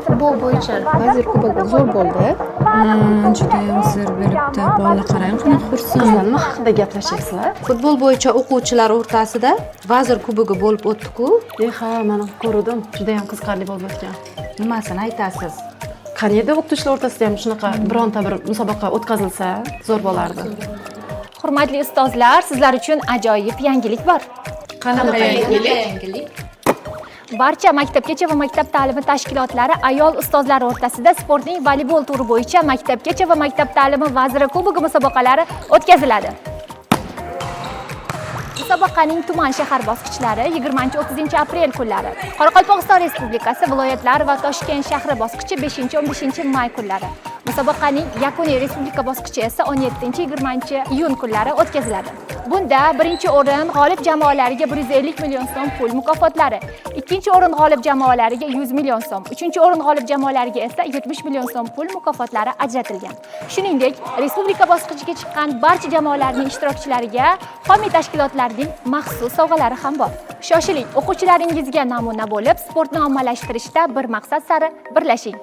Futbol bo'yicha vazir kubogi zo'r bo'ldi. Juda ham zo'r bo'libdi. Bola qarang, qanaqa xursand. Sizlar nima haqida gaplashyapsizlar? Futbol bo'yicha o'quvchilar o'rtasida vazir kubogi bo'lib o'tdi-ku. Ha, mana ko'rdim. Juda ham qiziqarli bo'lib o'tgan. Nimasini aytasiz? Qaniydi o'qituvchilar o'rtasida ham shunaqa bironta bir musobaqa o'tkazilsa, zo'r bo'lardi. Hurmatli ustozlar, sizlar uchun ajoyib yangilik bor. Qanaqa yangilik? Barcha maktabgacha va maktab ta'limi tashkilotlari ayol ustozlar o'rtasida sportning voleybol turi bo'yicha maktabgacha va maktab ta'limi vaziri kubogi musobaqalari o'tkaziladi. Musobaqaning tuman shahar bosqichlari 20-30 aprel kunlari, Qoraqalpog'iston Respublikasi viloyatlar va Toshkent shahri bosqichi 5-15 may kunlari, musobaqaning yakuniy respublika bosqichi esa 17-20 iyun kunlari o'tkaziladi. Bunda birinchi o'rin g'olib jamoalariga 150 million so'm pul mukofotlari, ikkinchi o'rin g'olib jamoalariga 100 million so'm, uchinchi o'rin g'olib jamoalariga esa 70 million so'm pul mukofotlari ajratilgan. Shuningdek, respublika bosqichiga chiqqan barcha jamoalarning ishtirokchilariga homiy tashkilotlarning maxsus sovg'alari ham bor. Shoshiling, o'quvchilaringizga namuna bo'lib, sportni ommalashtirishda bir maqsad sari birlashing.